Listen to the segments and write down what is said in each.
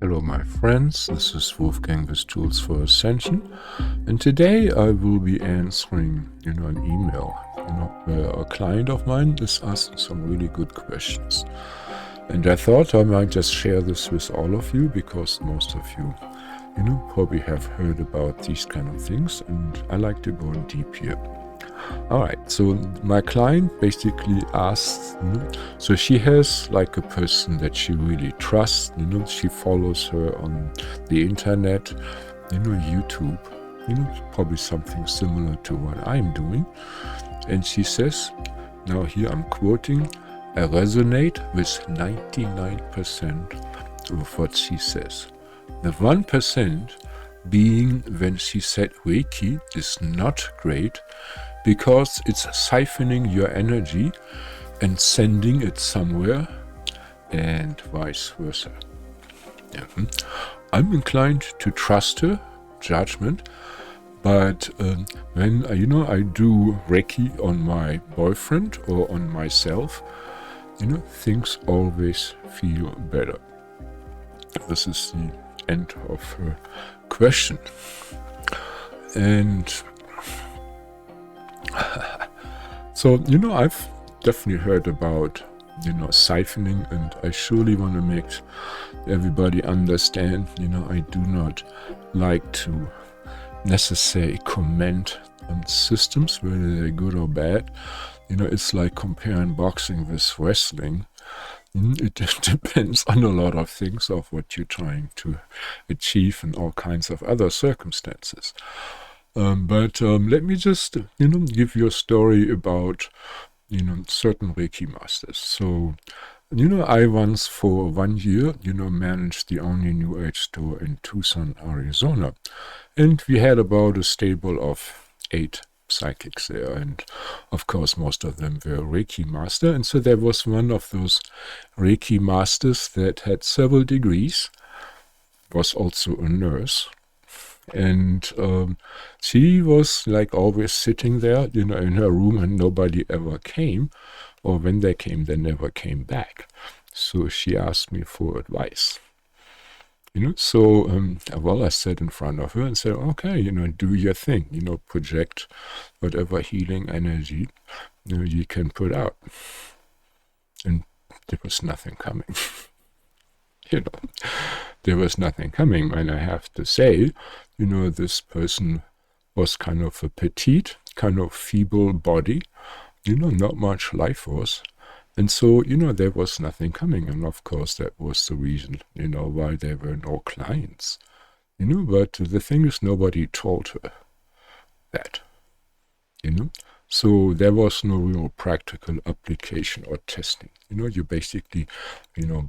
Hello my friends, this is Wolfgang with Tools for Ascension, and today I will be answering, an email, where a client of mine is asking some really good questions. And I thought I might just share this with all of you because most of you, probably have heard about these kind of things, and I like to go deep here. Alright, so my client basically asks, so she has like a person that she really trusts, she follows her on the internet, YouTube, probably something similar to what I'm doing. And she says, now here I'm quoting, I resonate with 99% of what she says. The 1% being when she said Reiki is not great, because it's siphoning your energy and sending it somewhere, and vice versa. I'm inclined to trust her judgment, but when I do Reiki on my boyfriend or on myself, things always feel better. This is the end of her question. And so, I've definitely heard about, siphoning, and I surely want to make everybody understand, I do not like to necessarily comment on systems, whether they're good or bad. It's like comparing boxing with wrestling. It depends on a lot of things of what you're trying to achieve and all kinds of other circumstances. But let me just, give you a story about, certain Reiki masters. So, I once for 1 year, managed the only New Age store in Tucson, Arizona. And we had about a stable of 8 psychics there. And of course, most of them were Reiki master. And so there was one of those Reiki masters that had several degrees, was also a nurse. And she was like always sitting there, in her room, and nobody ever came, or when they came, they never came back. So she asked me for advice. So, I sat in front of her and said, okay, do your thing, project whatever healing energy, you can put out. And there was nothing coming. There was nothing coming, and I have to say, this person was kind of a petite, kind of feeble body, not much life force, and so, there was nothing coming, and of course that was the reason, why there were no clients, but the thing is, nobody told her that, so there was no real practical application or testing. You basically,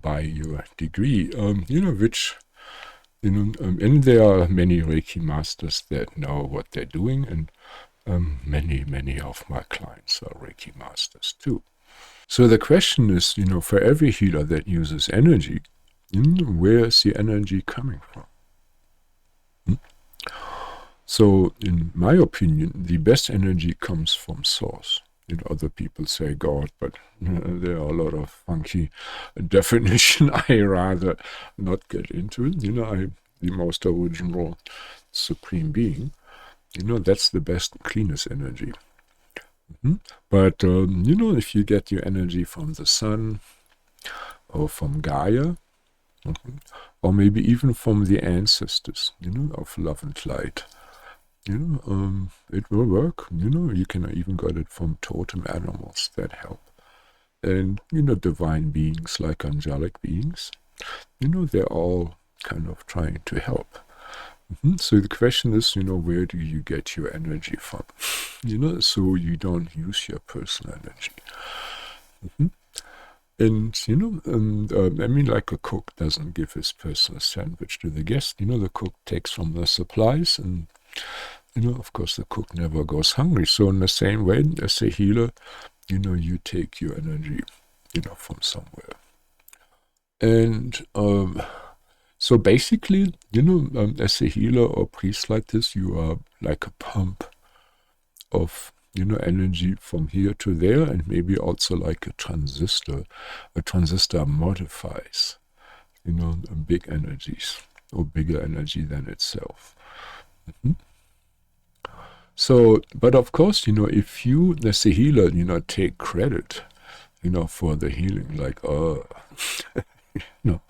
by your degree, which, and there are many Reiki masters that know what they're doing, and many of my clients are Reiki masters too. So the question is, for every healer that uses energy, where is the energy coming from? So, in my opinion, the best energy comes from source. Other people say God, but there are a lot of funky definition I rather not get into. The most original supreme being. That's the best, cleanest energy. But, if you get your energy from the sun, or from Gaia, or maybe even from the ancestors, of love and light, it will work. You can even get it from totem animals that help. And, divine beings like angelic beings, they're all kind of trying to help. So the question is, where do you get your energy from? So you don't use your personal energy. And, like a cook doesn't give his personal sandwich to the guest. The cook takes from the supplies, and, of course, the cook never goes hungry. So in the same way, as a healer, you take your energy, from somewhere. And so basically, as a healer or priest like this, you are like a pump of, energy from here to there, and maybe also like a transistor. A transistor modifies you know, big energies, or bigger energy than itself. Mhm. So, but of course, you know, if you, as a healer, you know, take credit, you know, for the healing, like, you know,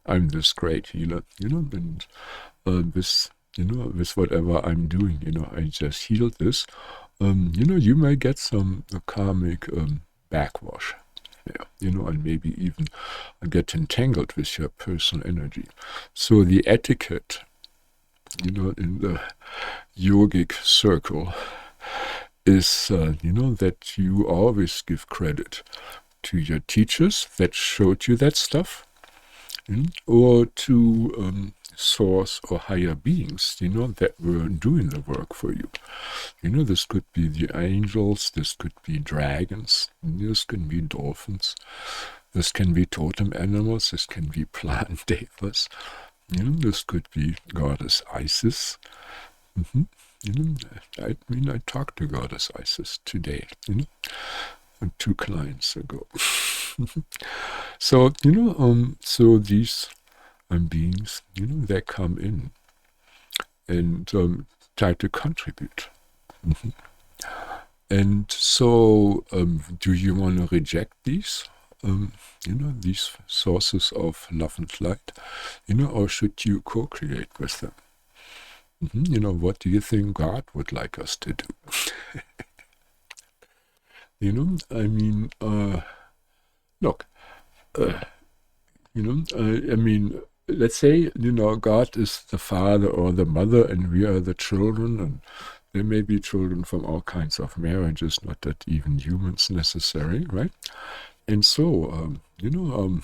I'm this great healer, you know, and this, you know, with whatever I'm doing, you know, I just healed this. You know, you may get some karmic backwash, yeah, you know, and maybe even get entangled with your personal energy. So the etiquette, you know, in the yogic circle is, you know, that you always give credit to your teachers that showed you that stuff, or to source or higher beings, you know, that were doing the work for you. You know, this could be the angels, this could be dragons, this can be dolphins, this can be totem animals, this can be plant devas, you know, this could be goddess Isis. You know, I mean, I talked to goddess Isis today, you know, and 2 clients ago. So, you know, so these beings, you know, they come in and try to contribute. And so, do you want to reject these, you know, these sources of love and light, you know, or should you co-create with them? You know, what do you think God would like us to do? You know, I mean, look, you know, I mean, let's say, you know, God is the father or the mother and we are the children, and there may be children from all kinds of marriages, not that even humans necessary, right? And so, you know,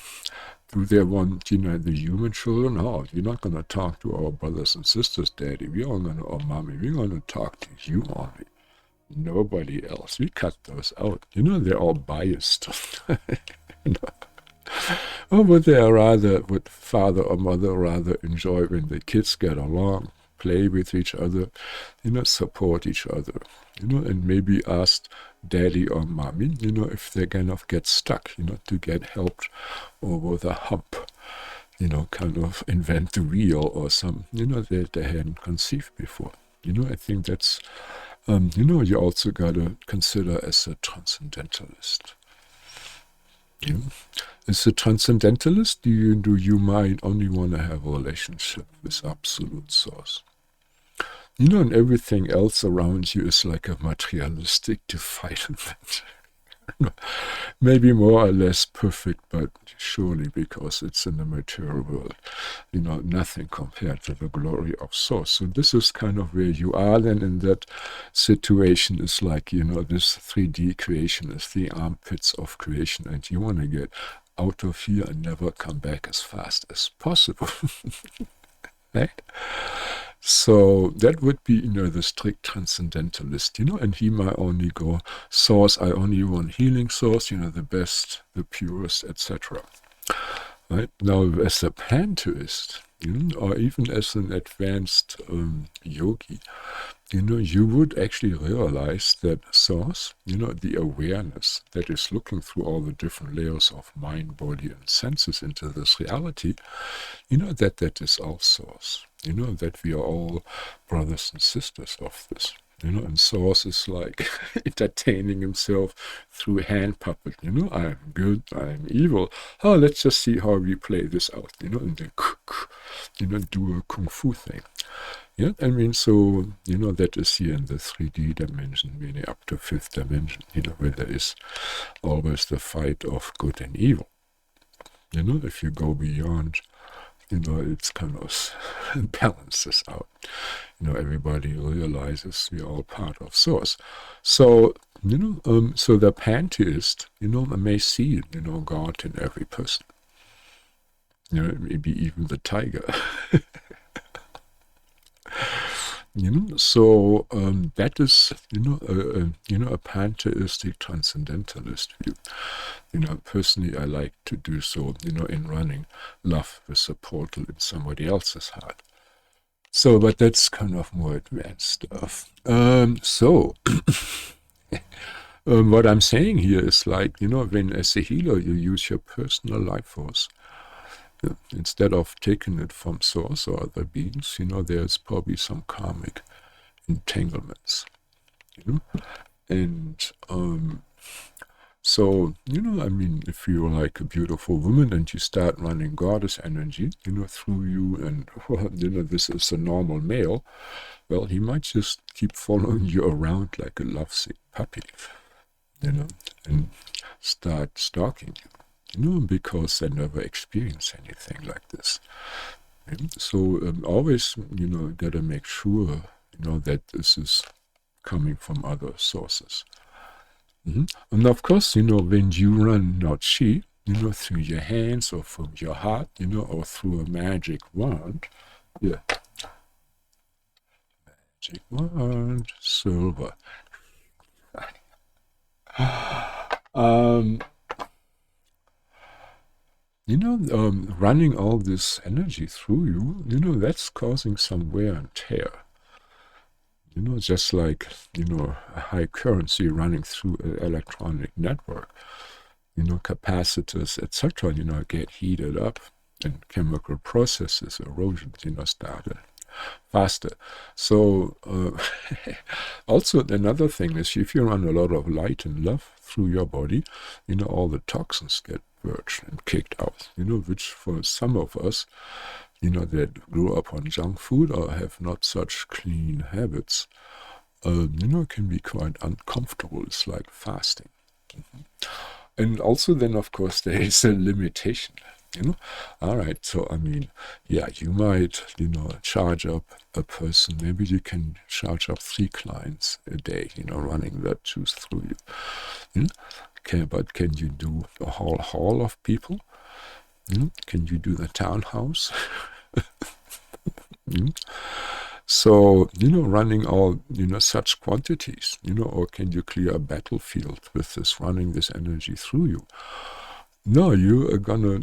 do they want, you know, the human children? Oh, you're not going to talk to our brothers and sisters, Daddy. We're all going to, or Mommy, we're going to talk to you only. Nobody else. We cut those out. You know, they're all biased. You know? Oh, but they are rather, would father or mother rather enjoy when the kids get along, play with each other, you know, support each other, you know, and maybe ask daddy or mommy, you know, if they kind of get stuck, you know, to get helped over the hump, you know, kind of invent the wheel or some, you know, that they hadn't conceived before. You know, I think that's, you know, you also got to consider as a transcendentalist. Yeah. As a transcendentalist, do you might only want to have a relationship with absolute source. You know, and everything else around you is like a materialistic defilement. Maybe more or less perfect, but surely because it's in the material world, you know, nothing compared to the glory of source. So this is kind of where you are then in that situation. Is like, you know, this 3D creation is the armpits of creation, and you want to get out of here and never come back as fast as possible. Right? So that would be, you know, the strict transcendentalist, you know, and he might only go source, I only want healing source, you know, the best, the purest, etc. Right? Now, as a pantheist, you know, or even as an advanced yogi, you know, you would actually realize that source, you know, the awareness that is looking through all the different layers of mind, body, and senses into this reality, you know, that is all source. You know, that we are all brothers and sisters of this. You know, and source is like entertaining himself through hand puppet. You know, I'm good, I'm evil. Oh, let's just see how we play this out. You know, and then, you know, do a kung fu thing. Yeah, I mean, so, you know, that is here in the 3D dimension, meaning up to 5th dimension, you know, where there is always the fight of good and evil. You know, if you go beyond, you know, it's kind of balances out. You know, everybody realizes we're all part of source. So, you know, so the pantheist, you know, may see, you know, God in every person. You know, maybe even the tiger. You know, so that is, you know, a pantheistic transcendentalist view. You know, personally, I like to do so, you know, in running love with a portal in somebody else's heart. So, but that's kind of more advanced stuff. What I'm saying here is like, you know, when as a healer you use your personal life force, instead of taking it from source or other beings, there's probably some karmic entanglements, and so, I mean, if you're like a beautiful woman and you start running goddess energy, through you, and, well, this is a normal male, well, he might just keep following you around like a lovesick puppy, and start stalking you, because they never experience anything like this. So always, gotta make sure, that this is coming from other sources. And of course, when you run not chi, through your hands or from your heart, or through a magic wand, magic wand, silver. Running all this energy through you, that's causing some wear and tear. Just like, a high currency running through an electronic network, capacitors, etc., get heated up, and chemical processes, erosion, started faster. So also another thing is, if you run a lot of light and love through your body, all the toxins get purged and kicked out, which for some of us, that grew up on junk food or have not such clean habits, can be quite uncomfortable. It's like fasting. And also then, of course, there is a limitation, All right, so, I mean, yeah, you might, charge up a person. Maybe you can charge up 3 clients a day, running that juice through you. Okay, but can you do a whole hall of people? Can you do the townhouse? So, running all, such quantities, or can you clear a battlefield with this, running this energy through you? No, you are gonna,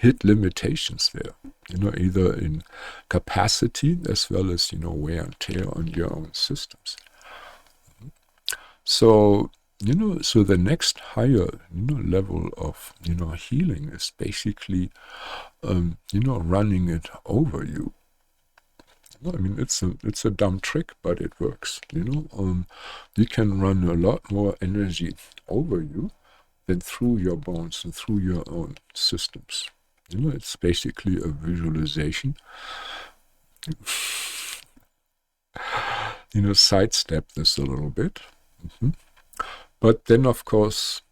hit limitations there, either in capacity as well as, wear and tear on your own systems. So, so the next higher, level of, healing is basically, running it over you. I mean, it's a dumb trick, but it works. You can run a lot more energy over you than through your bones and through your own systems. It's basically a visualization. Sidestep this a little bit. But then, of course,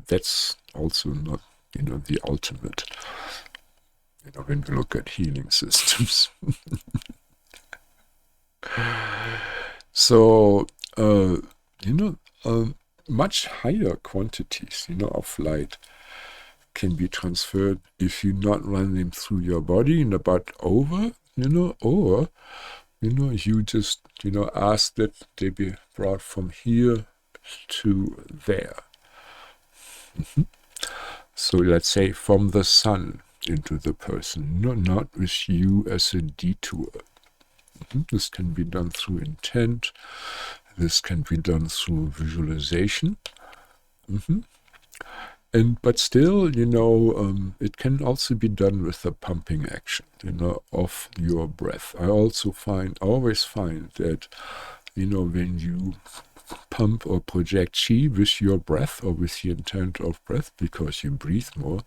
that's also not, the ultimate, when we look at healing systems. So, much higher quantities, of light can be transferred if you not run them through your body, but over, or, you just, ask that they be brought from here to there. So let's say from the sun into the person, not with you as a detour. This can be done through intent. This can be done through visualization. But still, it can also be done with a pumping action, of your breath. I also always find that, when you pump or project chi with your breath or with the intent of breath, because you breathe more,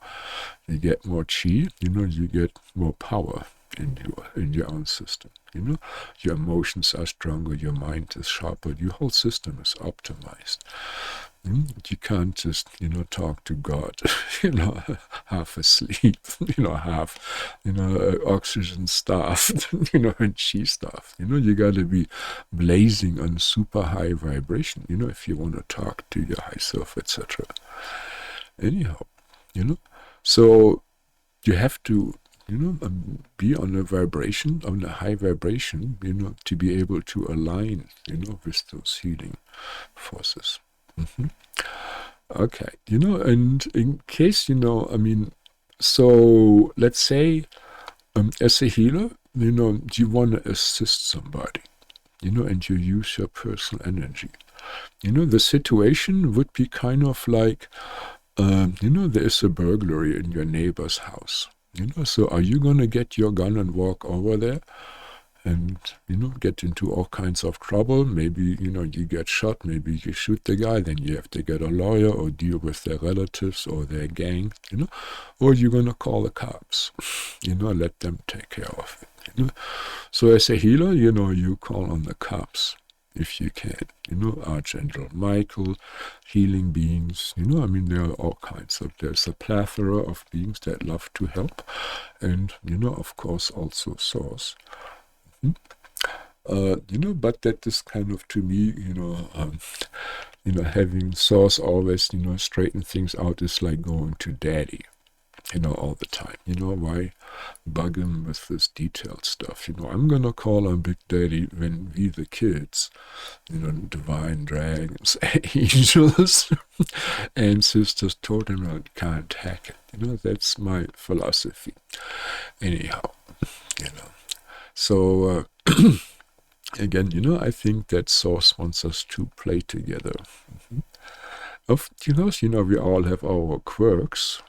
you get more chi, you get more power in your own system. Your emotions are stronger, your mind is sharper, your whole system is optimized. You can't just, talk to God, half asleep, half, oxygen starved, and chi starved. You gotta be blazing on super high vibration, if you want to talk to your high self, etc. Anyhow, so you have to, be on a vibration, on a high vibration, to be able to align, with those healing forces. Okay, and in case, so let's say, as a healer, you want to assist somebody, and you use your personal energy. The situation would be kind of like, there is a burglary in your neighbor's house. So are you going to get your gun and walk over there and, get into all kinds of trouble? Maybe, you get shot, maybe you shoot the guy, then you have to get a lawyer or deal with their relatives or their gang, or you're going to call the cops, let them take care of it, So as a healer, you call on the cops if you can, Archangel Michael, healing beings, there are all kinds of, there's a plethora of beings that love to help, and, of course, also Source. But that is kind of, to me, having Source always, straighten things out is like going to Daddy, all the time. Why bug him with this detailed stuff? I'm gonna call on Big Daddy when we the kids, divine dragons, angels, and sisters told him I can't hack it. That's my philosophy. Anyhow, So, again, I think that Source wants us to play together. Of we all have our quirks,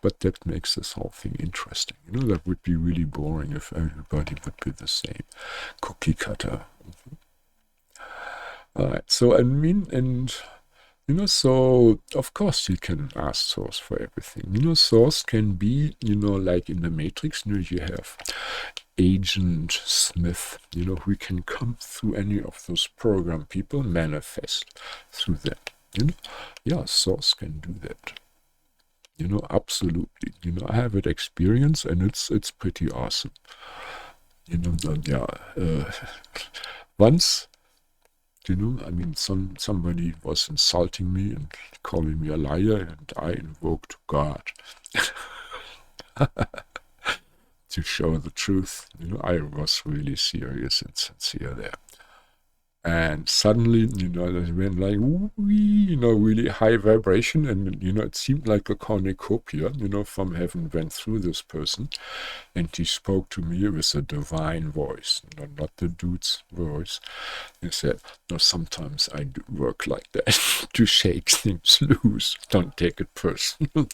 but that makes this whole thing interesting. That would be really boring if everybody would be the same cookie cutter. All right, so so of course you can ask Source for everything. Source can be, like in the Matrix, you have Agent Smith, who can come through any of those program people, manifest through them. Yeah, Source can do that. Absolutely. I have it experienced, and it's pretty awesome. Once, somebody was insulting me and calling me a liar, and I invoked God to show the truth. I was really serious and sincere there. And suddenly, it went like, really high vibration, and, it seemed like a cornucopia, from heaven went through this person, and he spoke to me with a divine voice, not the dude's voice. He said, no, sometimes I do work like that, to shake things loose, don't take it personal.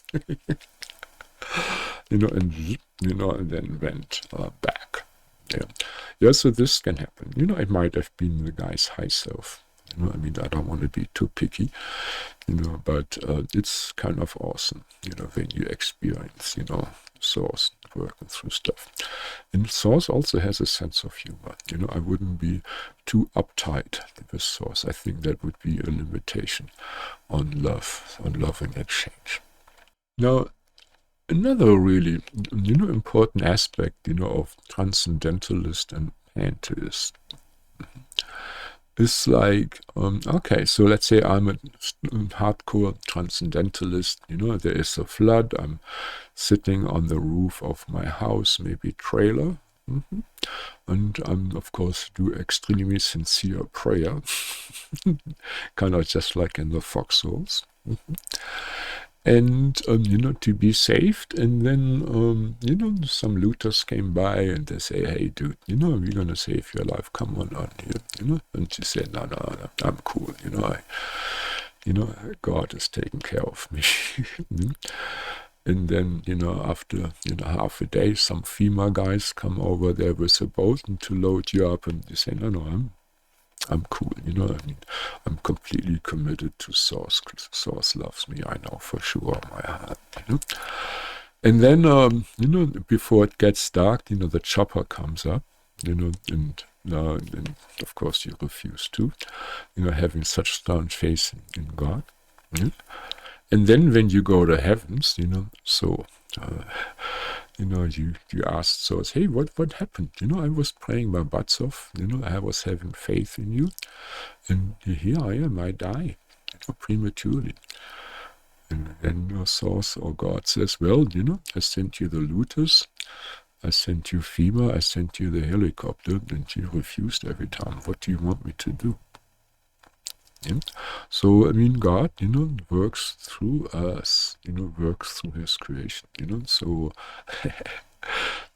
And then went back. Yeah, so this can happen. It might have been the guy's high self. I don't want to be too picky, but it's kind of awesome, when you experience, Source working through stuff. And Source also has a sense of humor. I wouldn't be too uptight with Source. I think that would be a limitation on love and exchange. Now, another really, important aspect, of transcendentalist and pantheist is like, okay, so let's say I'm a hardcore transcendentalist, there is a flood, I'm sitting on the roof of my house, maybe trailer, and of course, do extremely sincere prayer, kind of just like in the foxholes. And, to be saved. And then, some looters came by and they say, hey, dude, we're going to save your life. Come on here, And you say, no, I'm cool. God is taking care of me. And then, after, half a day, some FEMA guys come over there with a boat and to load you up. And you say, no, I'm cool, I'm completely committed to Source. Source loves me, I know for sure, my heart, And then, before it gets dark, the chopper comes up, and of course you refuse to, having such stern faith in God. And then when you go to heavens, so... you asked Source, hey, what happened? I was praying my butts off. I was having faith in you. And here I am, I die prematurely. And then Source or God says, well, I sent you the looters. I sent you FEMA. I sent you the helicopter. And you refused every time. What do you want me to do? Yeah. So, God, works through us, works through his creation, so,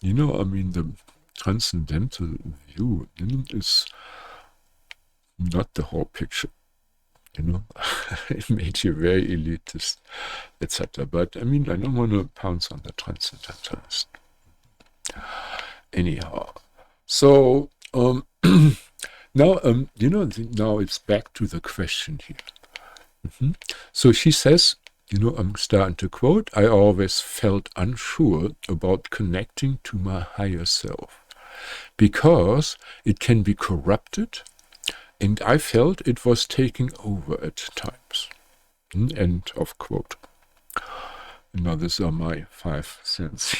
the transcendental view, is not the whole picture, it made you very elitist, etc. But I mean, I don't want to pounce on the transcendentalist. Anyhow, so now now it's back to the question here. So she says, I'm starting to quote, I always felt unsure about connecting to my higher self because it can be corrupted, and I felt it was taking over at times. End of quote. Now, these are my 5 cents.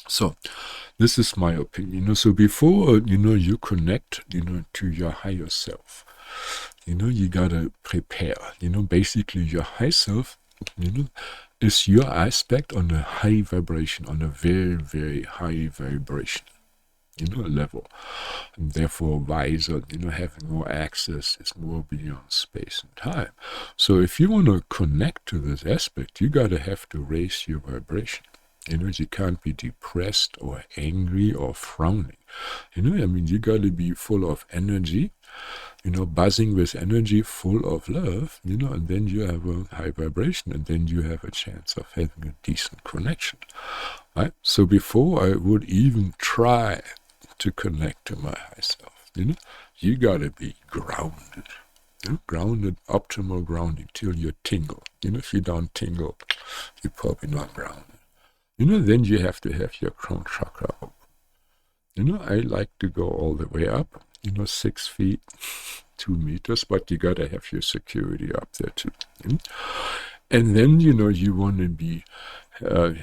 So, this is my opinion. So before, you connect, to your higher self, you gotta prepare. Basically your high self, is your aspect on a high vibration, on a very, very high vibration, level. And therefore wiser, having more access, is more beyond space and time. So if you want to connect to this aspect, you gotta have to raise your vibration. You can't be depressed or angry or frowning. You gotta be full of energy, buzzing with energy, full of love, and then you have a high vibration, and then you have a chance of having a decent connection, right? So before I would even try to connect to my high self, you gotta be grounded. Grounded, optimal grounding, till you tingle. If you don't tingle, you're probably not grounded. Then you have to have your crown chakra open. I like to go all the way up, 6 feet, 2 meters, but you gotta have your security up there too. And then, you want to be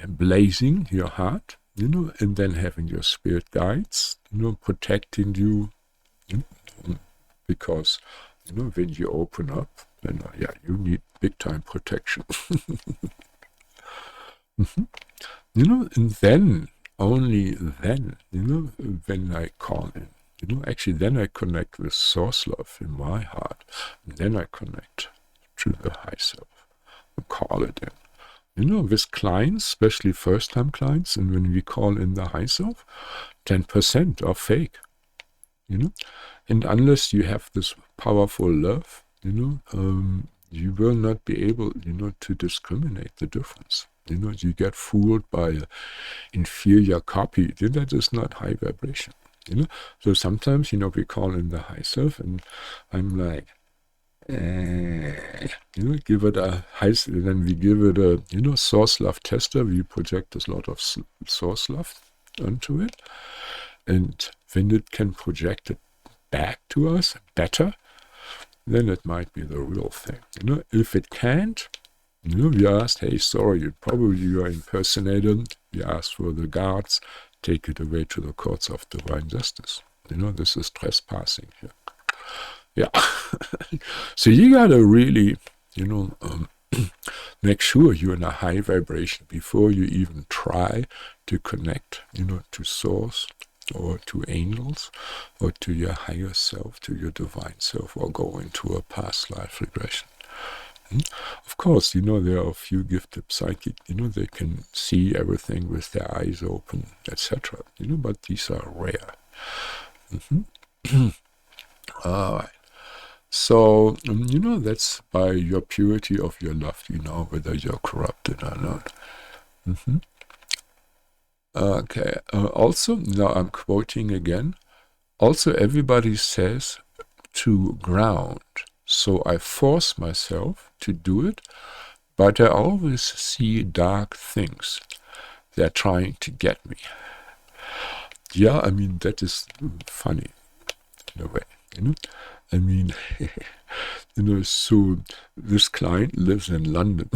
blazing your heart, and then having your spirit guides, protecting you, because, when you open up, then, you need big time protection. And then, only then, when I call in, actually then I connect with source love in my heart, and then I connect to the high self, and call it in. With clients, especially first-time clients, and when we call in the high self, 10% are fake, and unless you have this powerful love, you will not be able, to discriminate the difference. You get fooled by an inferior copy. That is not high vibration. So sometimes, we call in the high self, and I'm like, give it a high, then we give it a, source love tester. We project a lot of source love onto it. And when it can project it back to us better, then it might be the real thing. If it can't, we asked, hey, sorry, you are impersonated. We asked for the guards, take it away to the courts of divine justice. This is trespassing here. Yeah. So you gotta really, make sure you're in a high vibration before you even try to connect, to source, or to angels, or to your higher self, to your divine self, or go into a past life regression. Of course, there are a few gifted psychic, they can see everything with their eyes open, etc. But these are rare. All right. So, that's by your purity of your love, whether you're corrupted or not. Okay. Also, now I'm quoting again. Also, everybody says to ground. So I force myself to do it, but I always see dark things. They're trying to get me. Yeah, that is funny in a way. So this client lives in London.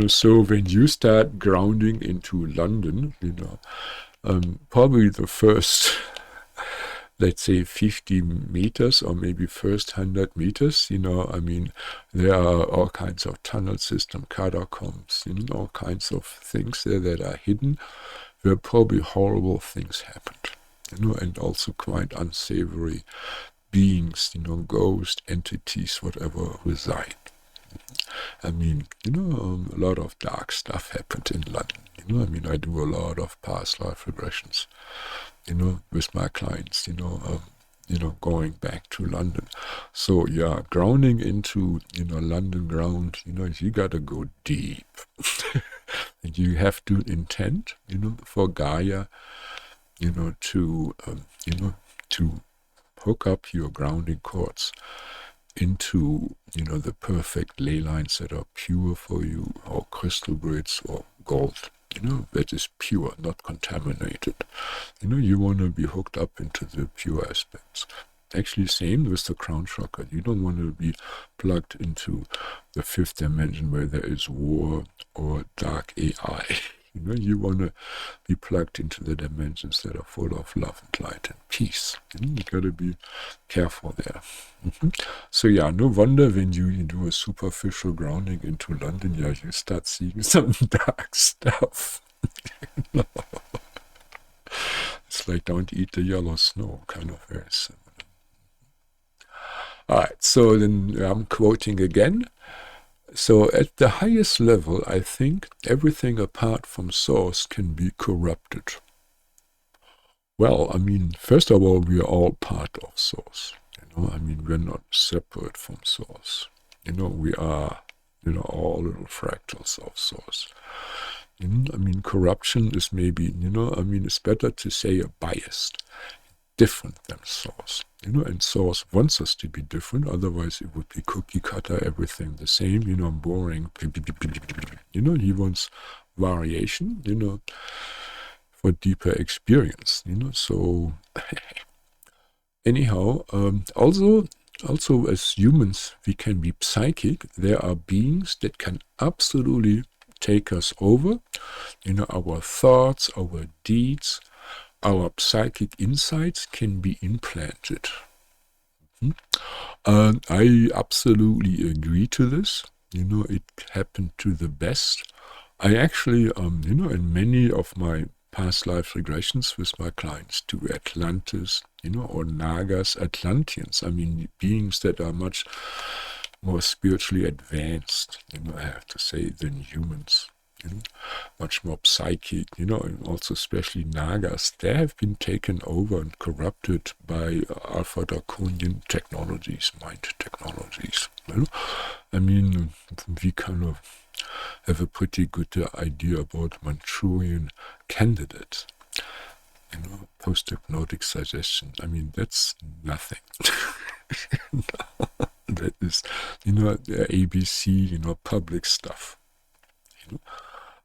So when you start grounding into London, probably the first, let's say 50 meters, or maybe first 100 meters, there are all kinds of tunnel system, catacombs, all kinds of things there that are hidden, where probably horrible things happened, and also quite unsavory beings, ghost entities, whatever, reside. A lot of dark stuff happened in London. I do a lot of past life regressions, with my clients, going back to London. So yeah, grounding into, London ground, you gotta go deep. And you have to intend, for Gaia, to, to hook up your grounding cords into, the perfect ley lines that are pure for you, or crystal grids, or gold, that is pure, not contaminated. You want to be hooked up into the pure aspects. Actually, same with the crown chakra. You don't want to be plugged into the fifth dimension where there is war or dark AI. You want to be plugged into the dimensions that are full of love and light and peace. You got to be careful there. So yeah, no wonder when you do a superficial grounding into London, yeah, you start seeing some dark stuff. It's like don't eat the yellow snow, kind of very similar. Alright, so then I'm quoting again. So at the highest level, I think everything apart from source can be corrupted. Well, I mean, first of all, we are all part of source. I mean, we're not separate from source. We are, all little fractals of source. I mean, corruption is maybe, it's better to say a biased, different than source. And source wants us to be different, otherwise it would be cookie cutter, everything the same, boring. He wants variation, for deeper experience, so anyhow, also as humans, we can be psychic. There are beings that can absolutely take us over, our thoughts, our deeds, our psychic insights can be implanted. I absolutely agree to this. It happened to the best. I actually, in many of my past life regressions with my clients to Atlantis, or Nagas, Atlanteans, I mean, beings that are much more spiritually advanced, I have to say, than humans. Much more psychic, and also especially Nagas, they have been taken over and corrupted by Alpha Draconian technologies, mind technologies. I mean, we kind of have a pretty good idea about Manchurian candidate. Post-hypnotic suggestion. I mean, that's nothing. That is, the ABC, public stuff.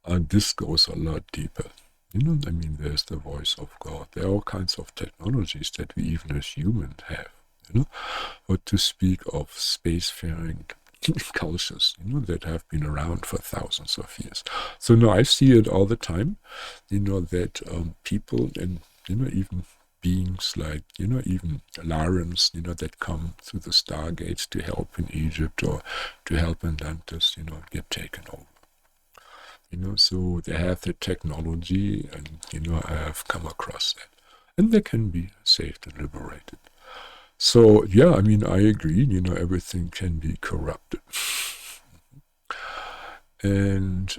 And this goes a lot deeper. I mean, there's the voice of God. There are all kinds of technologies that we even as humans have. Or to speak of spacefaring cultures, that have been around for thousands of years. So no, I see it all the time, that people and, even beings like, even Larans, that come through the stargates to help in Egypt or to help in Atlantis, get taken over. So they have the technology and, I have come across that. And they can be saved and liberated. So, yeah, I mean, I agree, everything can be corrupted. And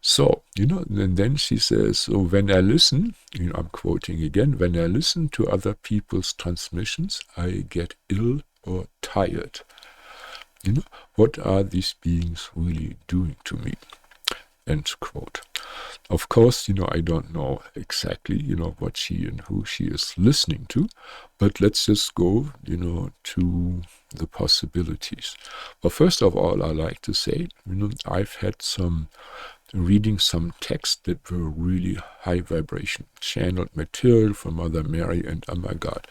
so, and then she says, so when I listen, I'm quoting again, when I listen to other people's transmissions, I get ill or tired. What are these beings really doing to me? End quote. Of course, I don't know exactly, what she and who she is listening to, but let's just go, to the possibilities. Well, first of all, I like to say, I've had reading some texts that were really high vibration, channeled material from Mother Mary, and oh my God,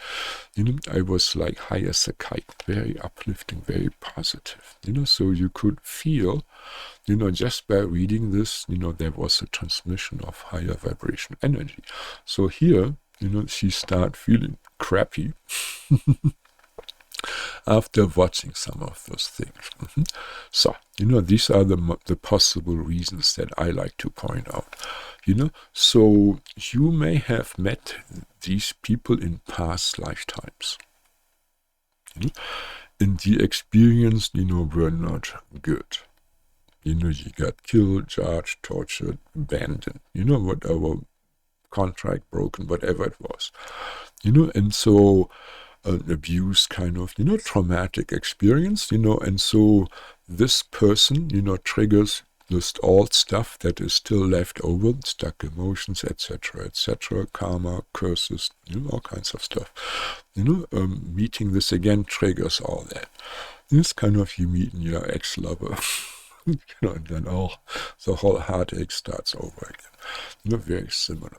I was like high as a kite, very uplifting, very positive, so you could feel, just by reading this, there was a transmission of higher vibration energy. So here, she started feeling crappy after watching some of those things. So, these are the possible reasons that I like to point out. So you may have met these people in past lifetimes. And the experience, were not good. You got killed, charged, tortured, abandoned, whatever, contract broken, whatever it was. and so abuse kind of, traumatic experience, and so this person, triggers just all stuff that is still left over, stuck emotions, etc., karma, curses, all kinds of stuff. Meeting this again triggers all that. It's kind of you meeting your ex-lover, and then the whole heartache starts over again. Very similar.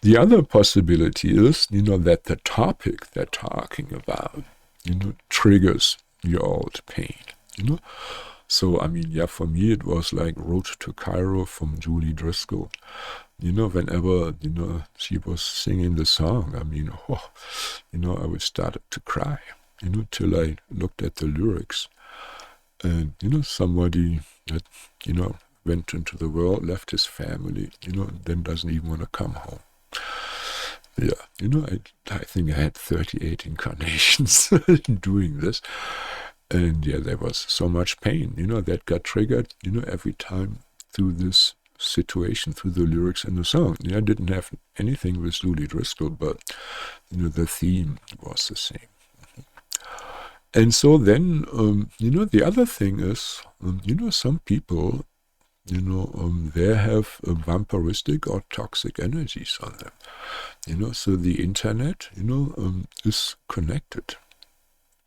The other possibility is, that the topic they're talking about, triggers your old pain, So, for me, it was like Road to Cairo from Julie Driscoll. Whenever, she was singing the song, I would start to cry, till I looked at the lyrics. And, somebody that, went into the world, left his family, then doesn't even want to come home. Yeah, I think I had 38 incarnations doing this. And yeah, there was so much pain, that got triggered, every time through this situation, through the lyrics in the song. I didn't have anything with Julie Driscoll, but, the theme was the same. And so then, the other thing is, some people, they have vampiristic or toxic energies on them. So the internet, is connected.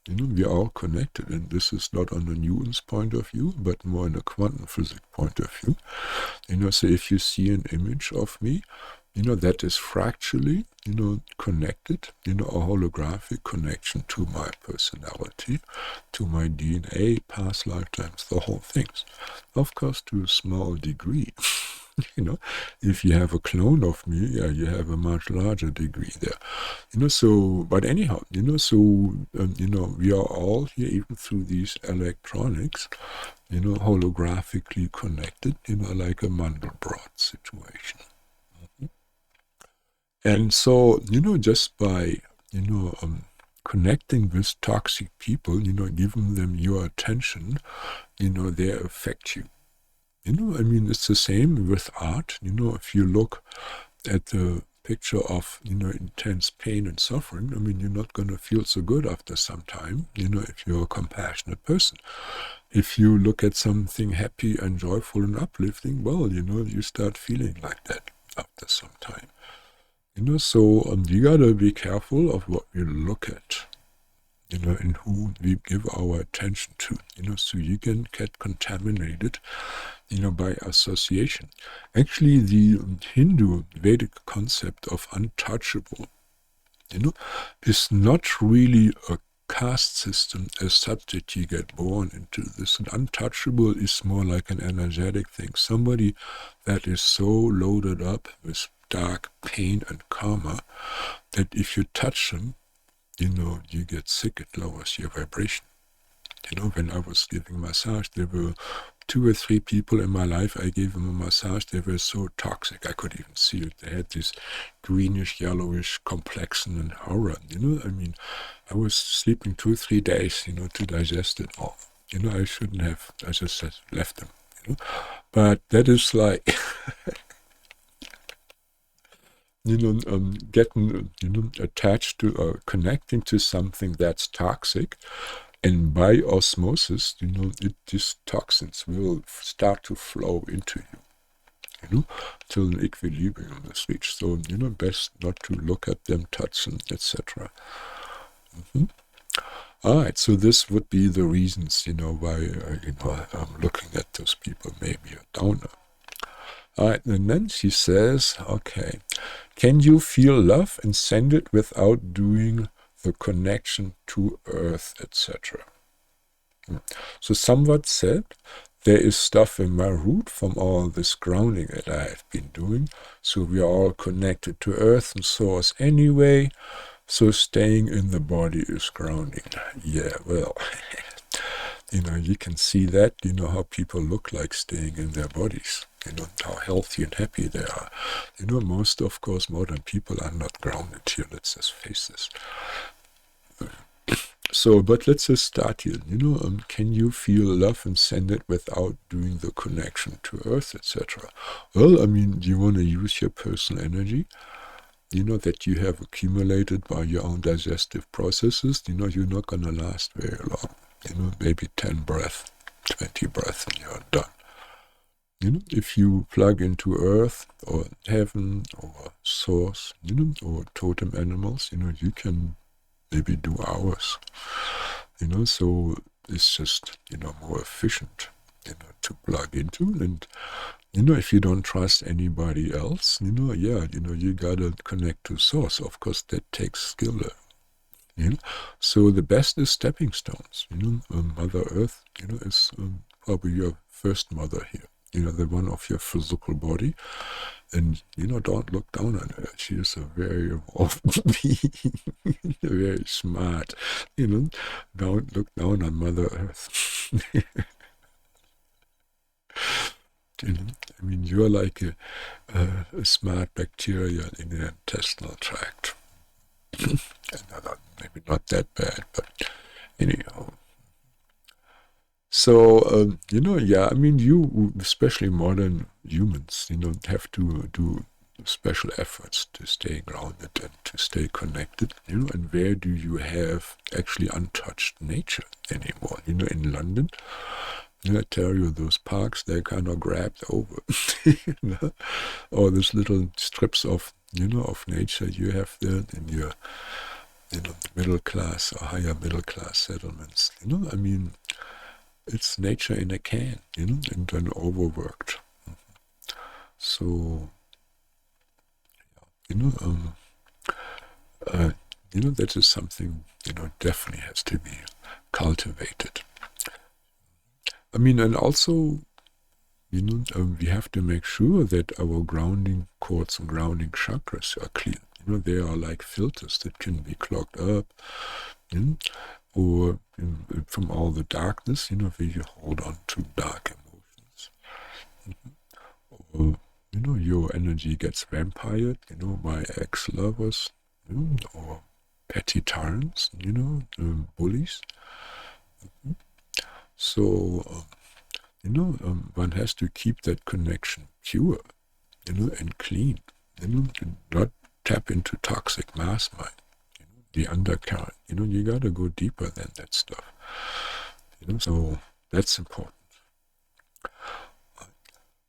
We are all connected, and this is not on a Newton's point of view, but more in a quantum physics point of view. So if you see an image of me, that is fractally, connected, a holographic connection to my personality, to my DNA, past lifetimes, the whole things. Of course, to a small degree. If you have a clone of me, yeah, you have a much larger degree there. So, but anyhow, we are all here, even through these electronics, holographically connected, like a Mandelbrot situation. And so, just by, connecting with toxic people, giving them your attention, they affect you. It's the same with art. If you look at the picture of, intense pain and suffering, you're not going to feel so good after some time, if you're a compassionate person. If you look at something happy and joyful and uplifting, well, you start feeling like that after some time. So you gotta be careful of what we look at, and who we give our attention to, so you can get contaminated, by association. Actually, the Hindu Vedic concept of untouchable, is not really a caste system as such that you get born into this. And untouchable is more like an energetic thing. Somebody that is so loaded up with dark pain and karma that if you touch them, you get sick, it lowers your vibration. When I was giving massage, there were 2 or 3 people in my life, I gave them a massage, they were so toxic, I could even see it. They had this greenish, yellowish complexion and aura, I was sleeping 2 or 3 days, to digest it all. I shouldn't have, I just left them, But that is like... getting, attached to, connecting to something that's toxic, and by osmosis, these toxins will start to flow into you, till an equilibrium is reached. So, best not to look at them, touch them, etc. All right, so this would be the reasons, why, I'm looking at those people, maybe a downer. All right, and then she says, okay, can you feel love and send it without doing the connection to earth, etc.? So somewhat said, there is stuff in my root from all this grounding that I have been doing, so we are all connected to earth and source anyway, so staying in the body is grounding. Yeah, well... you can see that, how people look like staying in their bodies, how healthy and happy they are. Most, of course, modern people are not grounded here, let's just face this. So, but let's just start here, can you feel love and send it without doing the connection to earth, etc.? Well, do you want to use your personal energy? you know, that you have accumulated by your own digestive processes, you know, you're not going to last very long. You know, maybe 10 breaths, 20 breaths, and you're done. You know, if you plug into earth or heaven or source, you know, or totem animals, you know, you can maybe do hours. You know, so it's just, you know, more efficient, you know, to plug into. And, you know, if you don't trust anybody else, you know, yeah, you know, you gotta connect to source. Of course, that takes skill. You know, so the best is stepping stones. You know, Mother Earth, you know, is probably your first mother here. You know, the one of your physical body. And, you know, don't look down on her. She is a very evolved being, very smart. You know, don't look down on Mother Earth. You know, I mean, you're like a smart bacteria in the intestinal tract. Maybe not that bad, but anyhow. So, you know, yeah, I mean, you, especially modern humans, you know, have to do special efforts to stay grounded and to stay connected, you know, and where do you have actually untouched nature anymore? You know, in London, you know, I tell you, those parks, they're kind of grabbed over, you know, or these little strips of, you know, of nature you have there in your, you know, middle class or higher middle class settlements, you know, I mean, it's nature in a can, you know, and then overworked. So, you know, you know, that is something, you know, definitely has to be cultivated. I mean, and also, you know, we have to make sure that our grounding cords and grounding chakras are clear. You know, they are like filters that can be clogged up, you know, or from all the darkness, you know, where you hold on to dark emotions. Or, you know, your energy gets vampired, you know, by ex-lovers, you know, or petty tyrants, you know, bullies. So, you know, one has to keep that connection pure, you know, and clean, you know, and not tap into toxic mass mind, you know, the undercurrent, you know, you got to go deeper than that stuff, you know, so that's important.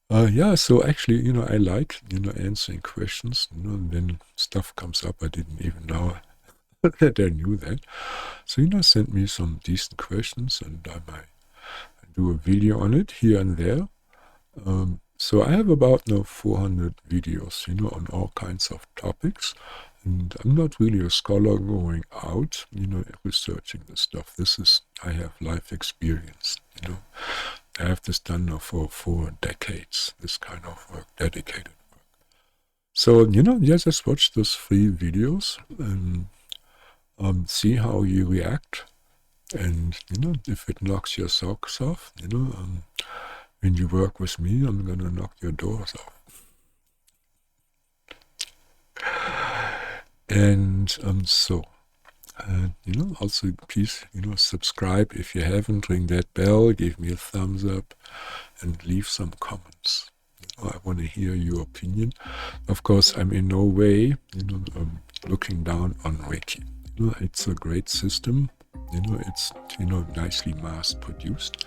Yeah, so actually, you know, I like, you know, answering questions, you know, and then stuff comes up I didn't even know that I knew that. So, you know, send me some decent questions and I might do a video on it here and there. So I have about now 400 videos, you know, on all kinds of topics. And I'm not really a scholar going out, you know, researching this stuff. I have life experience, you know. I have this done now for 4 decades, this kind of work, dedicated work. So, you know, yeah, just watch those 3 videos and see how you react. And, you know, if it knocks your socks off, you know, when you work with me, I'm going to knock your doors off. And you know, also please, you know, subscribe if you haven't, ring that bell, give me a thumbs up, and leave some comments. You know, I want to hear your opinion. Of course, I'm in no way, you know, looking down on Reiki. You know, it's a great system. You know, it's, you know, nicely mass-produced.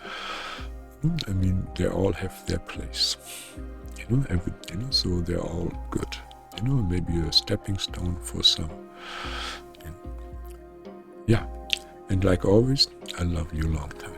I mean, they all have their place. You know, so they're all good. You know, maybe a stepping stone for some. Yeah, and like always, I love you long time.